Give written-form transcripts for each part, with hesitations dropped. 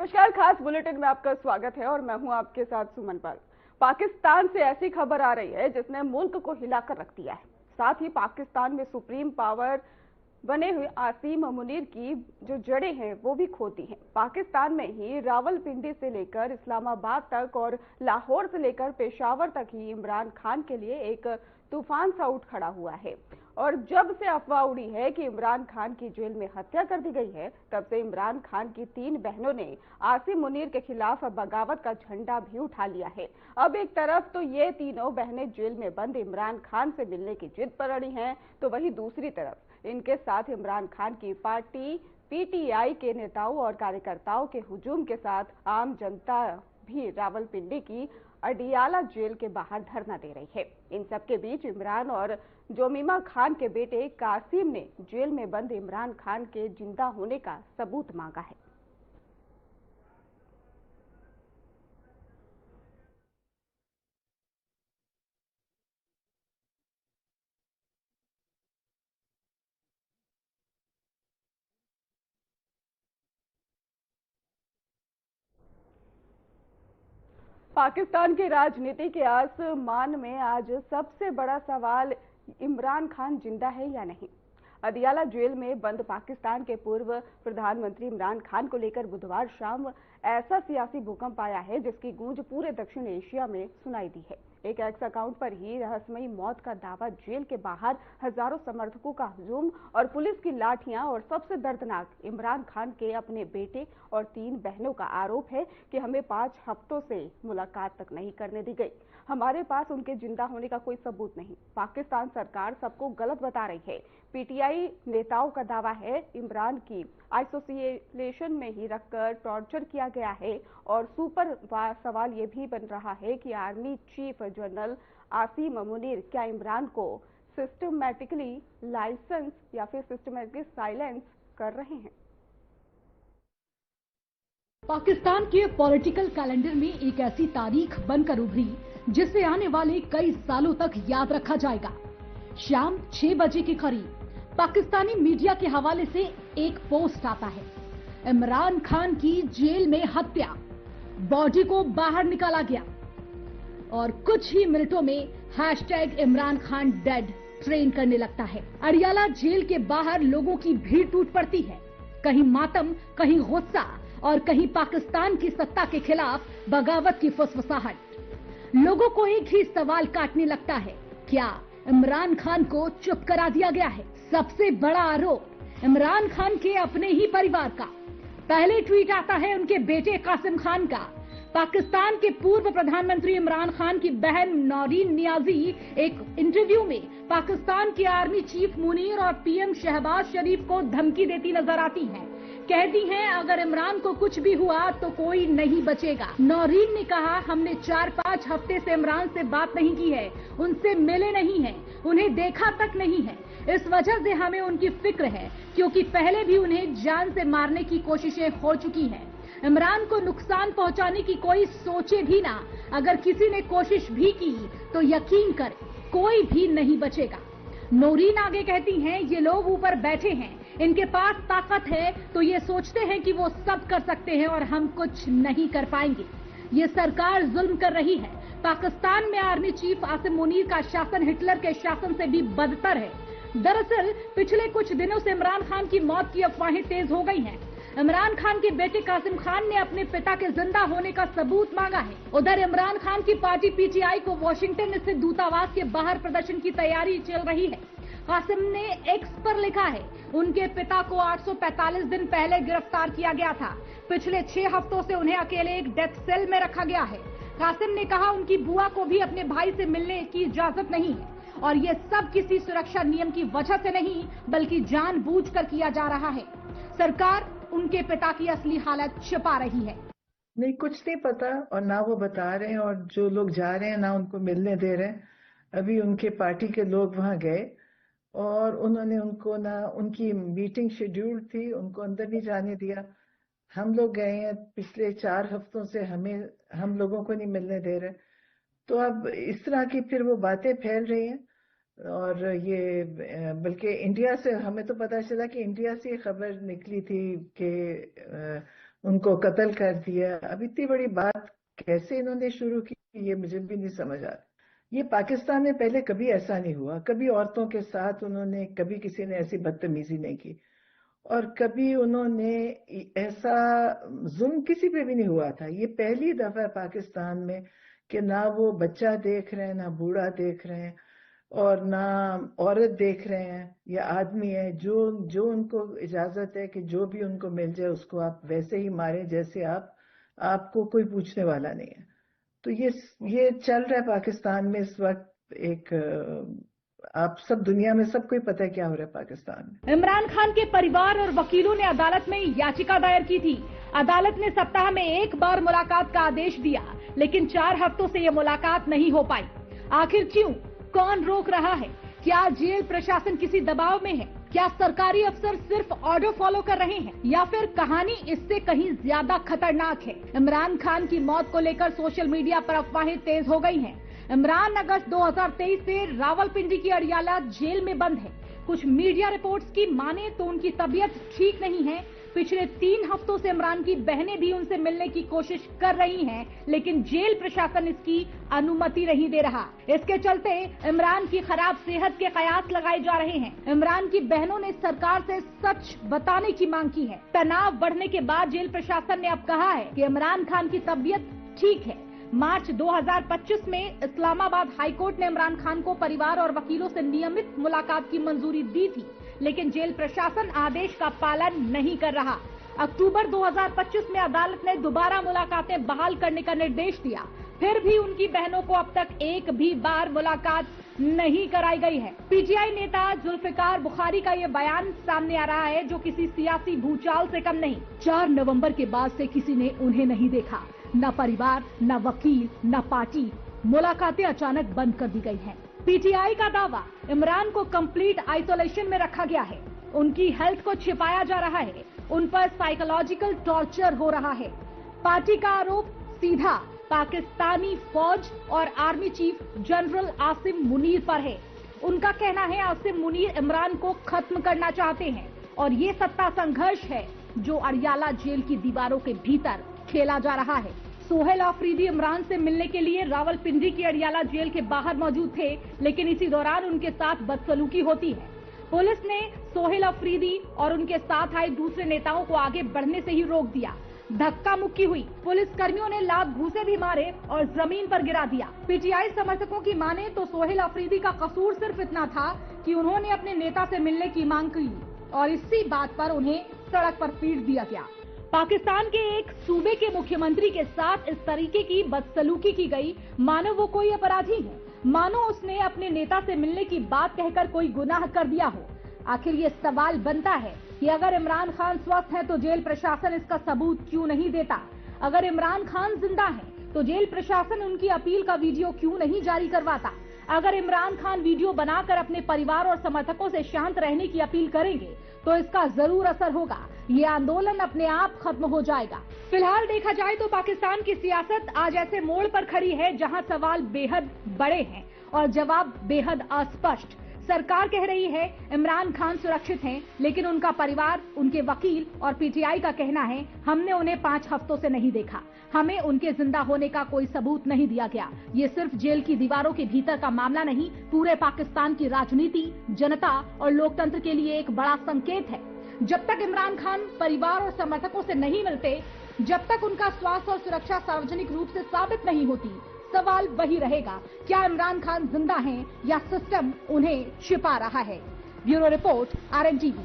नमस्कार, खास बुलेटिन में आपका स्वागत है और मैं हूं आपके साथ सुमन पाल। पाकिस्तान से ऐसी खबर आ रही है जिसने मुल्क को हिलाकर रख दिया है। साथ ही पाकिस्तान में सुप्रीम पावर बने हुए आसिम मुनीर की जो जड़ें हैं वो भी खोती हैं। पाकिस्तान में ही रावलपिंडी से लेकर इस्लामाबाद तक और लाहौर से लेकर पेशावर तक ही इमरान खान के लिए एक तूफान सा उठ खड़ा हुआ है। और जब से अफवाह उड़ी है कि इमरान खान की जेल में हत्या कर दी गई है, तब से इमरान खान की 3 बहनों ने आसिम मुनीर के खिलाफ बगावत का झंडा भी उठा लिया है। अब एक तरफ तो ये तीनों बहनें जेल में बंद इमरान खान से मिलने की जिद पर अड़ी हैं, तो वहीं दूसरी तरफ इनके साथ इमरान खान की पार्टी पीटीआई के नेताओं और कार्यकर्ताओं के हुजूम के साथ आम जनता भी रावलपिंडी की अडियाला जेल के बाहर धरना दे रही है। इन सबके बीच इमरान और जोमीमा खान के बेटे कासिम ने जेल में बंद इमरान खान के जिंदा होने का सबूत मांगा है। पाकिस्तान की राजनीति के आसमान में आज सबसे बड़ा सवाल इमरान खान जिंदा है या नहीं। अदियाला जेल में बंद पाकिस्तान के पूर्व प्रधानमंत्री इमरान खान को लेकर बुधवार शाम ऐसा सियासी भूकंप आया है जिसकी गूंज पूरे दक्षिण एशिया में सुनाई दी है। एक एक्स अकाउंट पर ही रहस्यमयी मौत का दावा, जेल के बाहर हजारों समर्थकों का हुजूम और पुलिस की लाठियां, और सबसे दर्दनाक इमरान खान के अपने बेटे और 3 बहनों का आरोप है कि हमें 5 हफ्तों से मुलाकात तक नहीं करने दी गई। हमारे पास उनके जिंदा होने का कोई सबूत नहीं। पाकिस्तान सरकार सबको गलत बता रही है। पीटीआई नेताओं का दावा है इमरान की आइसोलेशन में ही रखकर टॉर्चर किया गया है। और सुपर सवाल ये भी बन रहा है कि army chief general Asim Munir क्या इमरान को सिस्टमैटिकली लाइसेंस या फिर सिस्टमैटिकली साइलेंस कर रहे हैं। पाकिस्तान के पॉलिटिकल कैलेंडर में एक ऐसी तारीख बनकर उभरी जिसे आने वाले कई सालों तक याद रखा जाएगा। शाम 6 बजे के करीब पाकिस्तानी मीडिया के हवाले से एक पोस्ट आता है। इमरान खान की जेल में हत्या, बॉडी को बाहर निकाला गया और कुछ ही मिनटों में hashtag Imran Khan dead trend करने लगता है। अडियाला जेल के बाहर लोगों की भीड़ टूट पड़ती है। कहीं मातम, कहीं गुस्सा और कहीं पाकिस्तान की सत्ता के खिलाफ बगावत की फुसफुसाहट। लोगों को एक ही सवाल काटने लगता है, क्या इमरान खान को चुप करा दिया गया है? सबसे बड़ा आरोप इमरान खान के अपने ही परिवार का। पहले ट्वीट आता है उनके बेटे कासिम खान का। पाकिस्तान के पूर्व प्रधानमंत्री इमरान खान की बहन नौरीन नियाजी एक इंटरव्यू में पाकिस्तान के आर्मी चीफ मुनीर और पीएम शहबाज शरीफ को धमकी देती नजर आती हैं। कहती हैं अगर इमरान को कुछ भी हुआ तो कोई नहीं बचेगा। नौरीन ने कहा, हमने 4-5 हफ्ते से इमरान से बात नहीं की है, उनसे मिले नहीं हैं, उन्हें देखा तक नहीं है। इस वजह से हमें उनकी फिक्र है, क्योंकि पहले भी उन्हें जान से मारने की कोशिशें हो चुकी हैं। इमरान को नुकसान पहुंचाने की कोई सोचे भी ना। अगर किसी ने कोशिश भी की तो यकीन कर कोई भी नहीं बचेगा। नौरीन आगे कहती हैं, ये लोग ऊपर बैठे हैं, इनके पास ताकत है तो ये सोचते हैं कि वो सब कर सकते हैं और हम कुछ नहीं कर पाएंगे। ये सरकार जुल्म कर रही है। पाकिस्तान में आर्मी चीफ आसिम मुनीर का शासन हिटलर के शासन से भी बदतर है। दरअसल पिछले कुछ दिनों से इमरान खान की मौत की अफवाहें तेज हो गई हैं। इमरान खान के बेटे कासिम खान ने अपने पिता के जिंदा होने का सबूत मांगा है। उधर इमरान खान की पार्टी पीटीआई को वॉशिंगटन स्थित दूतावास के बाहर प्रदर्शन की तैयारी चल रही है। कासिम ने एक्स पर लिखा है, उनके पिता को 845 दिन पहले गिरफ्तार किया गया था। पिछले 6 हफ्तों से उन्हें अकेले एक डेथ सेल में रखा गया है। कासिम ने कहा उनकी बुआ को भी अपने भाई से मिलने की इजाजत नहीं है और ये सब किसी सुरक्षा नियम की वजह से नहीं बल्कि जानबूझकर किया जा रहा है। सरकार उनके पिता की असली हालत छिपा रही है। नहीं, कुछ नहीं पता और ना वो बता रहे हैं और जो लोग जा रहे हैं ना उनको मिलने दे रहे हैं। अभी उनके पार्टी के लोग वहां गए और उन्होंने उनको ना, उनकी मीटिंग शेड्यूल थी, उनको अंदर नहीं जाने दिया। हम लोग गए हैं, पिछले 4 हफ्तों से हम लोगों को नहीं मिलने दे रहे। तो अब इस तरह की फिर वो बातें फैल रही हैं और ये बल्कि इंडिया से हमें तो पता चला कि इंडिया से खबर निकली थी कि उनको कत्ल कर दिया। अब इतनी बड़ी बात कैसे इन्होंने शुरू की, ये मुझे भी नहीं समझ आ रहा। ये पाकिस्तान में पहले कभी ऐसा नहीं हुआ, कभी औरतों के साथ उन्होंने, कभी किसी ने ऐसी बदतमीजी नहीं की, और कभी उन्होंने ऐसा जुल्म किसी पे भी नहीं हुआ था। ये पहली दफा है पाकिस्तान में कि ना वो बच्चा देख रहे हैं, ना बूढ़ा देख रहे हैं, और ना औरत देख रहे हैं या आदमी है, जो जो उनको इजाजत है कि जो भी उनको मिल जाए उसको आप वैसे ही मारें जैसे आपको कोई पूछने वाला नहीं है। तो ये चल रहा है पाकिस्तान में इस वक्त। एक आप सब दुनिया में सबको ही पता है क्या हो रहा है पाकिस्तान में। इमरान खान के परिवार और वकीलों ने अदालत में याचिका दायर की थी। अदालत ने सप्ताह में एक बार मुलाकात का आदेश दिया, लेकिन 4 हफ्तों से ये मुलाकात नहीं हो पाई। आखिर क्यों? कौन रोक रहा है? क्या जेल प्रशासन किसी दबाव में है? क्या सरकारी अफसर सिर्फ ऑर्डर फॉलो कर रहे हैं, या फिर कहानी इससे कहीं ज्यादा खतरनाक है? इमरान खान की मौत को लेकर सोशल मीडिया पर अफवाहें तेज हो गई हैं। इमरान अगस्त 2023 से रावलपिंडी की अड़ियाला जेल में बंद है। कुछ मीडिया रिपोर्ट्स की माने तो उनकी तबीयत ठीक नहीं है। पिछले 3 हफ्तों से इमरान की बहनें भी उनसे मिलने की कोशिश कर रही हैं, लेकिन जेल प्रशासन इसकी अनुमति नहीं दे रहा। इसके चलते इमरान की खराब सेहत के कयास लगाए जा रहे हैं। इमरान की बहनों ने सरकार से सच बताने की मांग की है। तनाव बढ़ने के बाद जेल प्रशासन ने अब कहा है कि इमरान खान की तबीयत ठीक है। मार्च 2025 में इस्लामाबाद हाईकोर्ट ने इमरान खान को परिवार और वकीलों से नियमित मुलाकात की मंजूरी दी थी, लेकिन जेल प्रशासन आदेश का पालन नहीं कर रहा। अक्टूबर 2025 में अदालत ने दोबारा मुलाकातें बहाल करने का निर्देश दिया, फिर भी उनकी बहनों को अब तक एक भी बार मुलाकात नहीं कराई गई है। पीटीआई नेता जुल्फिकार बुखारी का ये बयान सामने आ रहा है, जो किसी सियासी भूचाल से कम नहीं। 4 नवंबर के बाद से किसी ने उन्हें नहीं देखा, न परिवार, न वकील, न पार्टी। मुलाकातें अचानक बंद कर दी गई हैं। पीटीआई का दावा, इमरान को कंप्लीट आइसोलेशन में रखा गया है, उनकी हेल्थ को छिपाया जा रहा है, उन पर साइकोलॉजिकल टॉर्चर हो रहा है। पार्टी का आरोप सीधा पाकिस्तानी फौज और army chief general Asim Munir पर है। उनका कहना है आसिम मुनीर इमरान को खत्म करना चाहते हैं, और ये सत्ता संघर्ष है जो अड़ियाला जेल की दीवारों के भीतर खेला जा रहा है। सोहेल आफरीदी इमरान से मिलने के लिए रावलपिंडी की अड़ियाला जेल के बाहर मौजूद थे, लेकिन इसी दौरान उनके साथ बदसलूकी होती है। पुलिस ने सोहेल आफरीदी और उनके साथ आए दूसरे नेताओं को आगे बढ़ने से ही रोक दिया। धक्का मुक्की हुई, पुलिस कर्मियों ने लात घूंसे भी मारे और जमीन पर गिरा दिया। पीटीआई समर्थकों की माने तो सोहेल आफरीदी का कसूर सिर्फ इतना था कि उन्होंने अपने नेता से मिलने की मांग की, और इसी बात पर उन्हें सड़क पर पीट दिया गया। पाकिस्तान के एक सूबे के मुख्यमंत्री के साथ इस तरीके की बदसलूकी की गई, मानो वो कोई अपराधी है, मानो उसने अपने नेता से मिलने की बात कहकर कोई गुनाह कर दिया हो। आखिर ये सवाल बनता है कि अगर इमरान खान स्वस्थ है तो जेल प्रशासन इसका सबूत क्यों नहीं देता? अगर इमरान खान जिंदा है तो जेल प्रशासन उनकी अपील का वीडियो क्यों नहीं जारी करवाता? अगर इमरान खान वीडियो बनाकर अपने परिवार और समर्थकों से शांत रहने की अपील करेंगे तो इसका जरूर असर होगा। ये आंदोलन अपने आप खत्म हो जाएगा। फिलहाल देखा जाए तो पाकिस्तान की सियासत आज ऐसे मोड़ पर खड़ी है जहां सवाल बेहद बड़े हैं और जवाब बेहद अस्पष्ट। सरकार कह रही है इमरान खान सुरक्षित हैं, लेकिन उनका परिवार, उनके वकील और पीटीआई का कहना है हमने उन्हें 5 हफ्तों से नहीं देखा, हमें उनके जिंदा होने का कोई सबूत नहीं दिया गया। ये सिर्फ जेल की दीवारों के भीतर का मामला नहीं, पूरे पाकिस्तान की राजनीति, जनता और लोकतंत्र के लिए एक बड़ा संकेत है। जब तक इमरान खान परिवार और समर्थकों से नहीं मिलते, जब तक उनका स्वास्थ्य और सुरक्षा सार्वजनिक रूप से साबित नहीं होती, सवाल वही रहेगा, क्या इमरान खान जिंदा हैं या सिस्टम उन्हें छिपा रहा है? Bureau report, RNTV।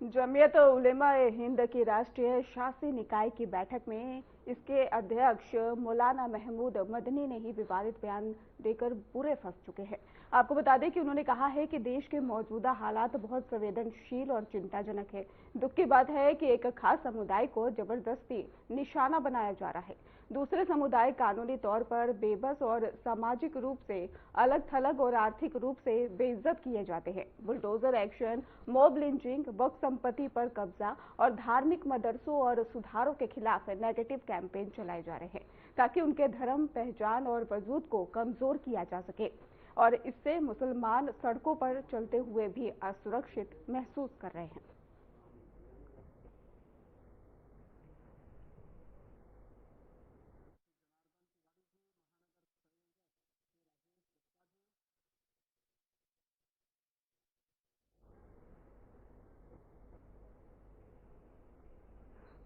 Jamiat Ulema-e Hind की राष्ट्रीय शासी निकाय की बैठक में इसके अध्यक्ष मौलाना महमूद मदनी ने ही विवादित बयान देकर बुरे फंस चुके हैं। आपको बता दें कि उन्होंने कहा है कि देश के मौजूदा हालात बहुत संवेदनशील और चिंताजनक है। दुख की बात है कि एक खास समुदाय को जबरदस्ती निशाना बनाया जा रहा है। दूसरे समुदाय कानूनी तौर पर बेबस और सामाजिक रूप से अलग थलग और आर्थिक रूप से बेइज्जत किए जाते हैं। बुलडोजर एक्शन, मॉब लिंचिंग, वक्फ संपत्ति पर कब्जा और धार्मिक मदरसों और सुधारों के खिलाफ नेगेटिव कैंपेन चलाए जा रहे हैं ताकि उनके धर्म, पहचान और वजूद को कमजोर किया जा सके और इससे मुसलमान सड़कों पर चलते हुए भी असुरक्षित महसूस कर रहे हैं।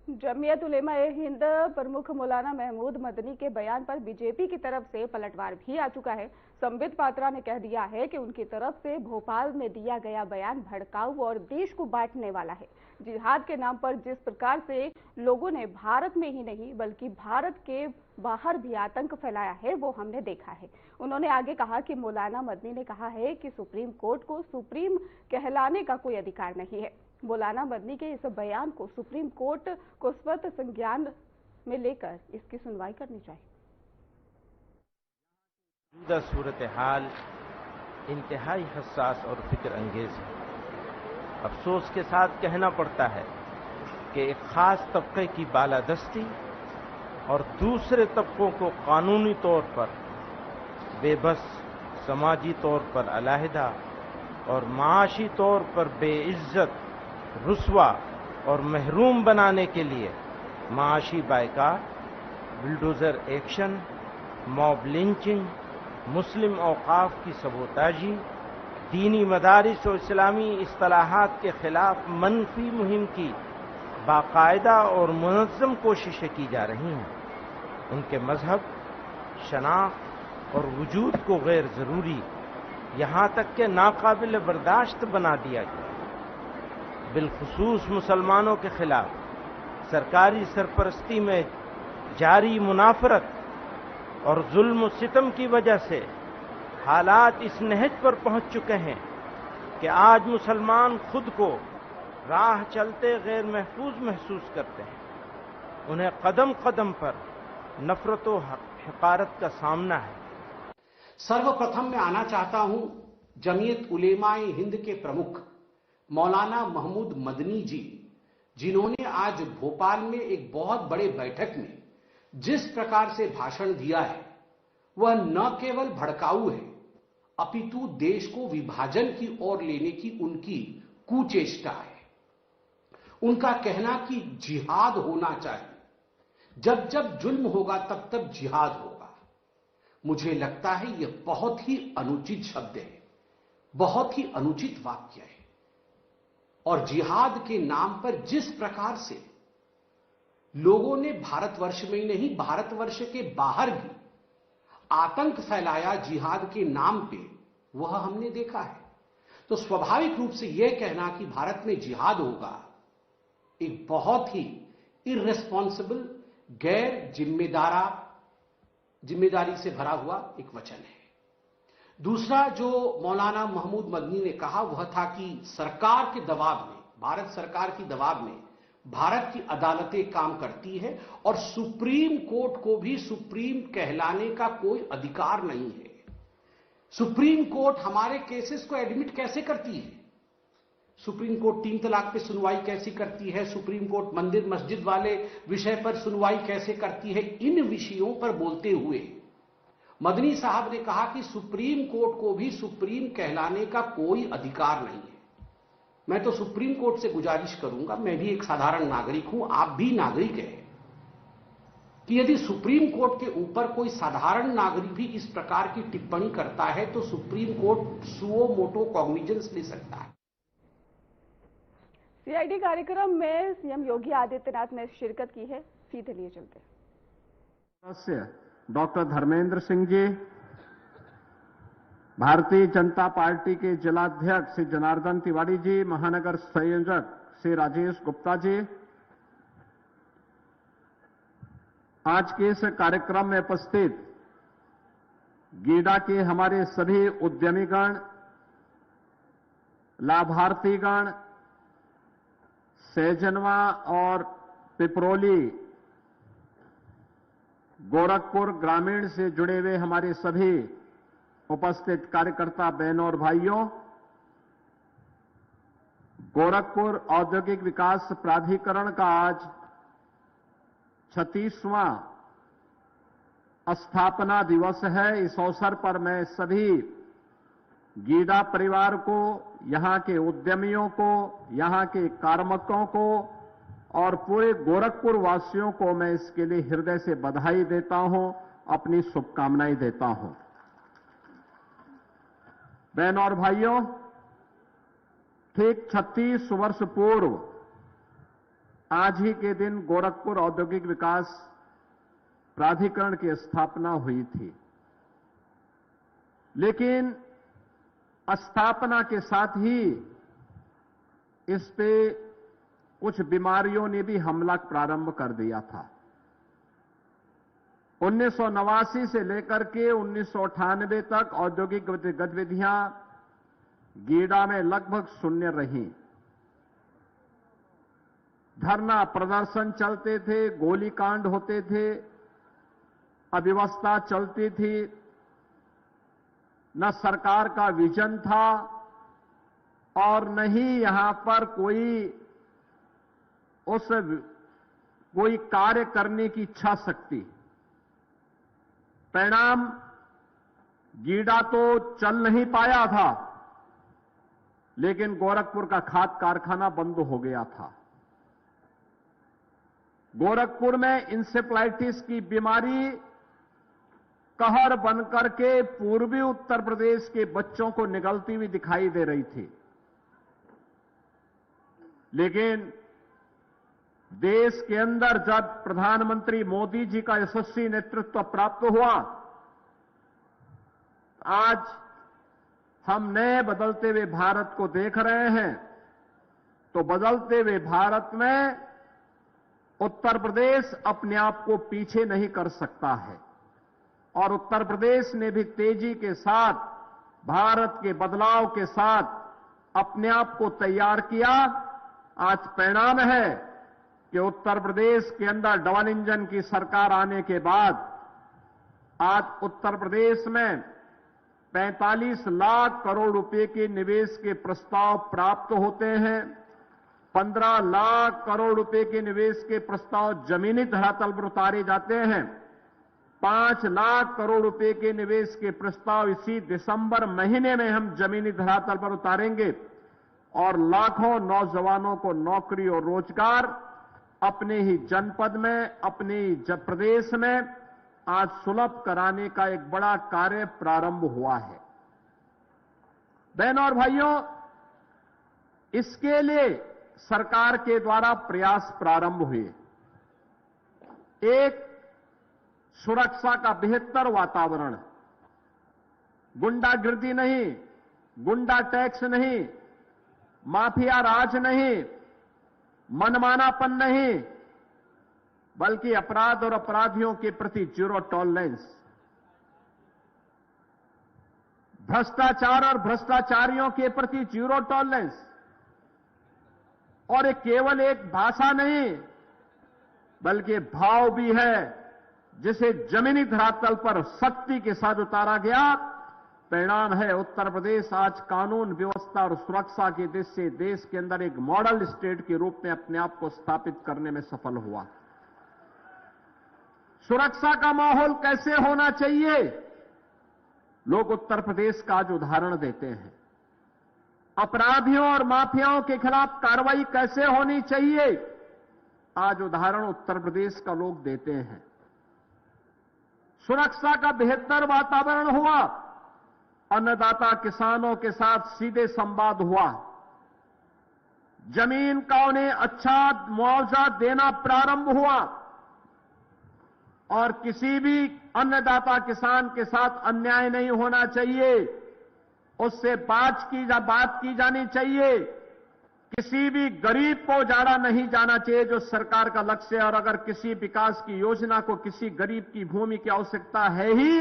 जमीयत उलेमा-ए-हिंद प्रमुख मौलाना महमूद मदनी के बयान पर बीजेपी की तरफ से पलटवार भी आ चुका है। संबित पात्रा ने कह दिया है कि उनकी तरफ से भोपाल में दिया गया बयान भड़काऊ और देश को बांटने वाला है। जिहाद के नाम पर जिस प्रकार से लोगों ने भारत में ही नहीं बल्कि भारत के बाहर भी आतंक फैलाया है वो हमने देखा है। उन्होंने आगे कहा कि मौलाना मदनी ने कहा है कि सुप्रीम कोर्ट को सुप्रीम कहलाने का कोई अधिकार नहीं है। मौलाना मदनी के इस बयान को सुप्रीम कोर्ट को स्वत संज्ञान में लेकर इसकी सुनवाई करनी चाहिए। मौजूदा सूरत हाल इंतहाई हसास और फिक्र अंगेज है। अफसोस के साथ कहना पड़ता है कि एक खास तबके की बालादस्ती और दूसरे तबकों को कानूनी तौर पर बेबस, समाजी तौर पर अलहदा और माशी तौर पर बेइज्जत, रुस्वा और महरूम बनाने के लिए माशी boycott, bulldozer action, mob lynching, Muslim औकाफ की सबोताजी, दीनी मदारिस और इस्लामी इस्तिलाहात के खिलाफ मनफी मुहिम की बाकायदा और मुनज़्ज़म कोशिशें की जा रही हैं। उनके मजहब, शनाख्त और वजूद को गैर ज़रूरी, यहाँ तक के नाकाबिल बर्दाश्त बना दिया गया। बिलखुसूस मुसलमानों के खिलाफ सरकारी सरपरस्ती में जारी मुनाफरत और जुल्म सितम की वजह से हालात इस नहज पर पहुंच चुके हैं कि आज मुसलमान खुद को राह चलते गैर महफूज महसूस करते हैं। उन्हें कदम कदम पर नफरत व हकारत का सामना है। सर्वप्रथम मैं आना चाहता हूं जमीयत उलेमा-ए-हिंद के प्रमुख मौलाना महमूद मदनी जी, जिन्होंने आज भोपाल में एक बहुत बड़े बैठक में जिस प्रकार से भाषण दिया है वह न केवल भड़काऊ है अपितु देश को विभाजन की ओर लेने की उनकी कुचेष्टा है। उनका कहना कि जिहाद होना चाहिए, जब जब जुल्म होगा तब तब जिहाद होगा, मुझे लगता है यह बहुत ही अनुचित शब्द है, बहुत ही अनुचित वाक्य है। और जिहाद के नाम पर जिस प्रकार से लोगों ने भारतवर्ष में ही नहीं भारतवर्ष के बाहर भी आतंक फैलाया जिहाद के नाम पे, वह हमने देखा है। तो स्वाभाविक रूप से यह कहना कि भारत में जिहाद होगा एक बहुत ही इर्रेस्पॉन्सिबल, गैर जिम्मेदारी से भरा हुआ एक वचन है। दूसरा जो मौलाना महमूद मदनी ने कहा वह था कि सरकार के दबाव में, भारत सरकार की दबाव में भारत की अदालतें काम करती है और सुप्रीम कोर्ट को भी सुप्रीम कहलाने का कोई अधिकार नहीं है। सुप्रीम कोर्ट हमारे केसेस को एडमिट कैसे करती है? सुप्रीम कोर्ट 3 तलाक पे सुनवाई कैसी करती है? सुप्रीम कोर्ट मंदिर मस्जिद वाले विषय पर सुनवाई कैसे करती है? इन विषयों पर बोलते हुए मदनी साहब ने कहा कि सुप्रीम कोर्ट को भी सुप्रीम कहलाने का कोई अधिकार नहीं है। मैं तो सुप्रीम कोर्ट से गुजारिश करूंगा, मैं भी एक साधारण नागरिक हूं, आप भी नागरिक हैं, कि यदि सुप्रीम कोर्ट के ऊपर कोई साधारण नागरिक भी इस प्रकार की टिप्पणी करता है तो supreme court suo motu cognizance ले सकता है। सीआईडी कार्यक्रम में सीएम योगी आदित्यनाथ ने शिरकत की है, सीधे लिए चलते सदस्य डॉक्टर धर्मेंद्र सिंह जी, भारतीय जनता पार्टी के जिलाध्यक्ष श्री जनार्दन तिवारी जी, महानगर संयोजक श्री राजेश गुप्ता जी, आज के इस कार्यक्रम में उपस्थित गीडा के हमारे सभी उद्यमीगण, लाभार्थीगण, सहजनवा और पिपरोली गोरखपुर ग्रामीण से जुड़े हुए हमारे सभी उपस्थित कार्यकर्ता बहनों और भाइयों, गोरखपुर औद्योगिक विकास प्राधिकरण का आज 36वां स्थापना दिवस है। इस अवसर पर मैं सभी गीडा परिवार को, यहां के उद्यमियों को, यहां के कार्मिकों को और पूरे गोरखपुर वासियों को मैं इसके लिए हृदय से बधाई देता हूं, अपनी शुभकामनाएं देता हूं। बहनों और भाइयों, ठीक 36 वर्ष पूर्व आज ही के दिन गोरखपुर औद्योगिक विकास प्राधिकरण की स्थापना हुई थी। लेकिन स्थापना के साथ ही इस पे कुछ बीमारियों ने भी हमला प्रारंभ कर दिया था। 1989 से लेकर के 1998 तक औद्योगिक गतिविधियां गीडा में लगभग शून्य रहीं। धरना प्रदर्शन चलते थे, गोलीकांड होते थे, अव्यवस्था चलती थी, न सरकार का विजन था और न ही यहां पर कोई कार्य करने की इच्छा शक्ति। परिणाम, गीडा तो चल नहीं पाया था, लेकिन गोरखपुर का खाद कारखाना बंद हो गया था। गोरखपुर में इंसेफ्लाइटिस की बीमारी कहर बनकर के पूर्वी उत्तर प्रदेश के बच्चों को निगलती हुई दिखाई दे रही थी। लेकिन देश के अंदर जब प्रधानमंत्री मोदी जी का यशस्वी नेतृत्व प्राप्त हुआ, आज हम नए बदलते हुए भारत को देख रहे हैं। तो बदलते हुए भारत में उत्तर प्रदेश अपने आप को पीछे नहीं कर सकता है और उत्तर प्रदेश ने भी तेजी के साथ, भारत के बदलाव के साथ अपने आप को तैयार किया। आज परिणाम है कि उत्तर प्रदेश के अंदर डबल इंजन की सरकार आने के बाद आज उत्तर प्रदेश में 45 लाख करोड़ रुपए के निवेश के प्रस्ताव प्राप्त होते हैं। 15 लाख करोड़ रुपए के निवेश के प्रस्ताव जमीनी धरातल पर उतारे जाते हैं। 5 लाख करोड़ रुपए के निवेश के प्रस्ताव इसी दिसंबर महीने में हम जमीनी धरातल पर उतारेंगे और लाखों नौजवानों को नौकरी और रोजगार अपने ही जनपद में, अपने ही प्रदेश में आज सुलभ कराने का एक बड़ा कार्य प्रारंभ हुआ है। बहनों और भाइयों, इसके लिए सरकार के द्वारा प्रयास प्रारंभ हुए। एक, सुरक्षा का बेहतर वातावरण, गुंडागिर्दी नहीं, गुंडा टैक्स नहीं, माफिया राज नहीं, मनमानापन नहीं, बल्कि अपराध और अपराधियों के प्रति जीरो टॉलरेंस, भ्रष्टाचार और भ्रष्टाचारियों के प्रति जीरो टॉलरेंस। और ये केवल एक भाषा नहीं, बल्कि भाव भी है, जिसे जमीनी धरातल पर सख्ती के साथ उतारा गया। परिणाम है, उत्तर प्रदेश आज कानून व्यवस्था और सुरक्षा की दृष्टि से देश के अंदर एक मॉडल स्टेट के रूप में अपने आप को स्थापित करने में सफल हुआ। सुरक्षा का माहौल कैसे होना चाहिए, लोग उत्तर प्रदेश का आज उदाहरण देते हैं। अपराधियों और माफियाओं के खिलाफ कार्रवाई कैसे होनी चाहिए, आज उदाहरण उत्तर प्रदेश का लोग देते हैं। सुरक्षा का बेहतर वातावरण हुआ, अन्नदाता किसानों के साथ सीधे संवाद हुआ, जमीन का उन्हें अच्छा मुआवजा देना प्रारंभ हुआ और किसी भी अन्नदाता किसान के साथ अन्याय नहीं होना चाहिए, उससे बात की जानी चाहिए। किसी भी गरीब को जाड़ा नहीं जाना चाहिए, जो सरकार का लक्ष्य है। और अगर किसी विकास की योजना को किसी गरीब की भूमि की आवश्यकता है ही,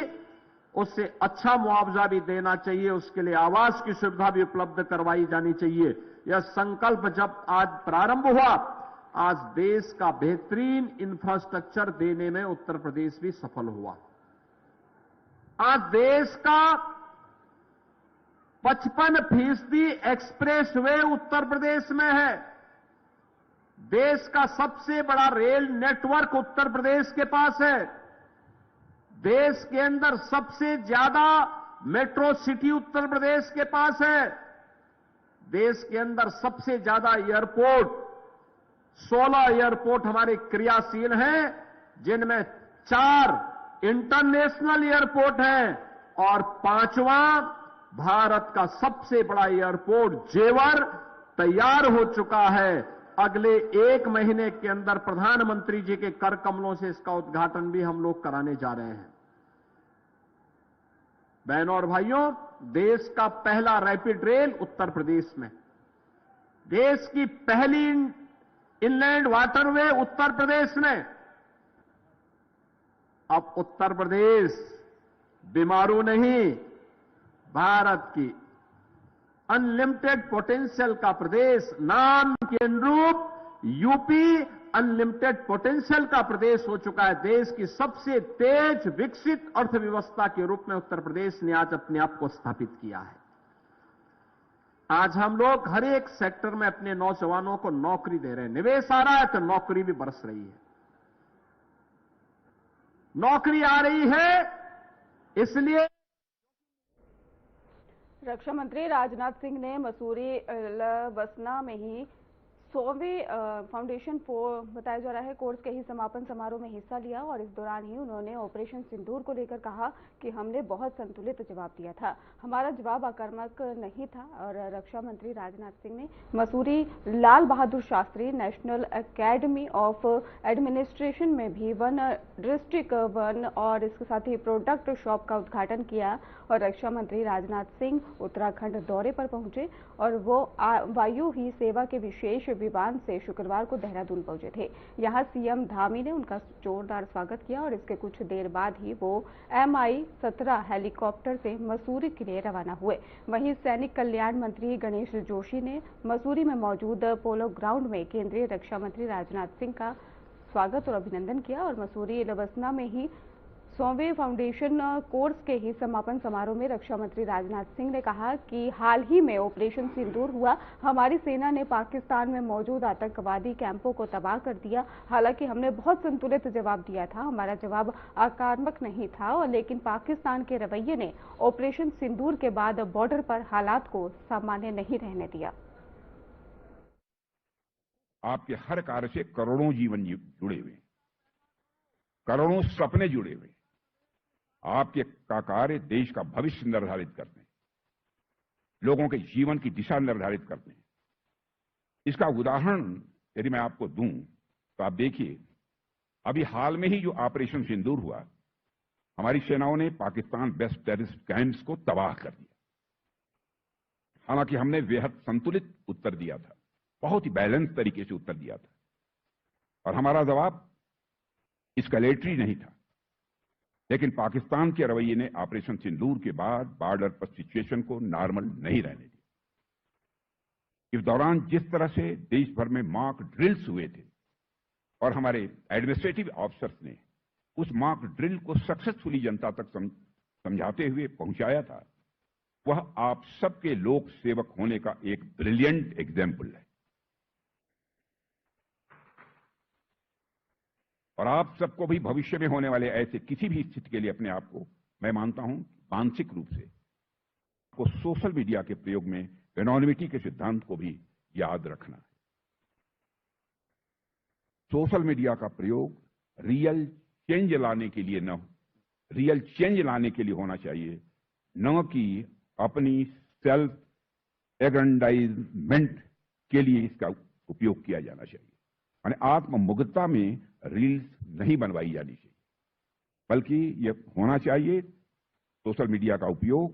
उससे अच्छा मुआवजा भी देना चाहिए, उसके लिए आवास की सुविधा भी उपलब्ध करवाई जानी चाहिए। यह संकल्प जब आज प्रारंभ हुआ, आज देश का बेहतरीन इंफ्रास्ट्रक्चर देने में उत्तर प्रदेश भी सफल हुआ। आज देश का 55% एक्सप्रेस वे उत्तर प्रदेश में है। देश का सबसे बड़ा रेल नेटवर्क उत्तर प्रदेश के पास है। देश के अंदर सबसे ज्यादा मेट्रो सिटी उत्तर प्रदेश के पास है। देश के अंदर सबसे ज्यादा एयरपोर्ट, 16 एयरपोर्ट हमारे क्रियाशील हैं, जिनमें 4 इंटरनेशनल एयरपोर्ट हैं और 5वां भारत का सबसे बड़ा एयरपोर्ट जेवर तैयार हो चुका है। अगले 1 महीने के अंदर प्रधानमंत्री जी के कर कमलों से इसका उद्घाटन भी हम लोग कराने जा रहे हैं। बहनों और भाइयों, देश का पहला रैपिड रेल उत्तर प्रदेश में, देश की पहली इनलैंड वाटरवे उत्तर प्रदेश में। अब उत्तर प्रदेश बीमारू नहीं, भारत की अनलिमिटेड पोटेंशियल का प्रदेश, नाम के अनुरूप यूपी अनलिमिटेड पोटेंशियल का प्रदेश हो चुका है। देश की सबसे तेज विकसित अर्थव्यवस्था के रूप में उत्तर प्रदेश ने आज अपने आप को स्थापित किया है। आज हम लोग हर एक सेक्टर में अपने नौजवानों को नौकरी दे रहे हैं। निवेश आ रहा है तो नौकरी भी बरस रही है। नौकरी आ रही है इसलिए रक्षा मंत्री राजनाथ सिंह ने मसूरी लबसना में ही 100वें फाउंडेशन बताया जा रहा है कोर्स के ही समापन समारोह में हिस्सा लिया और इस दौरान ही उन्होंने ऑपरेशन सिंदूर को लेकर कहा कि हमने बहुत संतुलित जवाब दिया था, हमारा जवाब आक्रामक नहीं था। और रक्षा मंत्री राजनाथ सिंह ने Mussoorie Lal Bahadur Shastri national academy of administration में भी वन डिस्ट्रिक्ट वन और इसके साथ ही प्रोडक्ट शॉप का उद्घाटन किया। और रक्षा मंत्री राजनाथ सिंह उत्तराखंड दौरे पर पहुंचे और वो वायु ही सेवा के विशेष विमान से शुक्रवार को देहरादून पहुंचे थे। यहां सीएम धामी ने उनका जोरदार स्वागत किया और इसके कुछ देर बाद ही वो MI-17 हेलीकॉप्टर से मसूरी के लिए रवाना हुए। वहीं सैनिक कल्याण मंत्री गणेश जोशी ने मसूरी में मौजूद पोलो ग्राउंड में केंद्रीय रक्षा मंत्री राजनाथ सिंह का स्वागत और अभिनंदन किया। और मसूरी लबसना में ही 100वें फाउंडेशन कोर्स के ही समापन समारोह में रक्षा मंत्री राजनाथ सिंह ने कहा कि हाल ही में ऑपरेशन सिंदूर हुआ, हमारी सेना ने पाकिस्तान में मौजूद आतंकवादी कैंपों को तबाह कर दिया। हालांकि हमने बहुत संतुलित जवाब दिया था, हमारा जवाब आक्रामक नहीं था और लेकिन पाकिस्तान के रवैये ने ऑपरेशन सिंदूर के बाद बॉर्डर पर हालात को सामान्य नहीं रहने दिया। आपके हर कार्य से करोड़ों जीवन जुड़े हुए, करोड़ों सपने जुड़े हुए। आपके का कार्य देश का भविष्य निर्धारित करते हैं, लोगों के जीवन की दिशा निर्धारित करते हैं। इसका उदाहरण यदि मैं आपको दूं तो आप देखिए, अभी हाल में ही जो ऑपरेशन सिंदूर हुआ, हमारी सेनाओं ने पाकिस्तान बेस्ड टेररिस्ट कैंप्स को तबाह कर दिया। हालांकि हमने बेहद संतुलित उत्तर दिया था, बहुत ही बैलेंस तरीके से उत्तर दिया था और हमारा जवाब एस्केलेटरी नहीं था। लेकिन पाकिस्तान के रवैये ने ऑपरेशन सिंदूर के बाद बॉर्डर पर सिचुएशन को नॉर्मल नहीं रहने दिया। इस दौरान जिस तरह से देश भर में मॉक ड्रिल्स हुए थे और हमारे एडमिनिस्ट्रेटिव ऑफिसर्स ने उस मॉक ड्रिल को सक्सेसफुली जनता तक समझाते हुए पहुंचाया था, वह आप सबके लोक सेवक होने का एक ब्रिलियंट एग्जाम्पल है। और आप सबको भी भविष्य में होने वाले ऐसे किसी भी स्थिति के लिए अपने आप को, मैं मानता हूं, मानसिक रूप से आपको सोशल मीडिया के प्रयोग में एनोनिमिटी के सिद्धांत को भी याद रखना है। सोशल मीडिया का प्रयोग रियल चेंज लाने के लिए रियल चेंज लाने के लिए होना चाहिए, न कि अपनी सेल्फ एग्रेंडाइजमेंट के लिए इसका उपयोग किया जाना चाहिए। यानी आत्ममुग्धता में रील्स नहीं बनवाई जानी चाहिए, बल्कि यह होना चाहिए सोशल मीडिया का उपयोग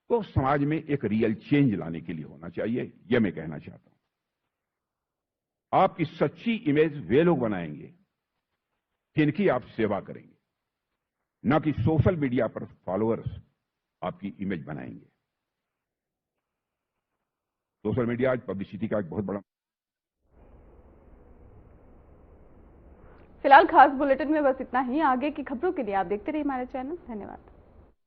तो समाज में एक रियल चेंज लाने के लिए होना चाहिए। यह मैं कहना चाहता हूं। आपकी सच्ची इमेज वे लोग बनाएंगे जिनकी आप सेवा करेंगे, न कि सोशल मीडिया पर फॉलोअर्स आपकी इमेज बनाएंगे। सोशल मीडिया आज पब्लिसिटी का एक बहुत बड़ा। फिलहाल खास बुलेटिन में बस इतना ही। आगे की खबरों के लिए आप देखते रहिए हमारे चैनल। धन्यवाद।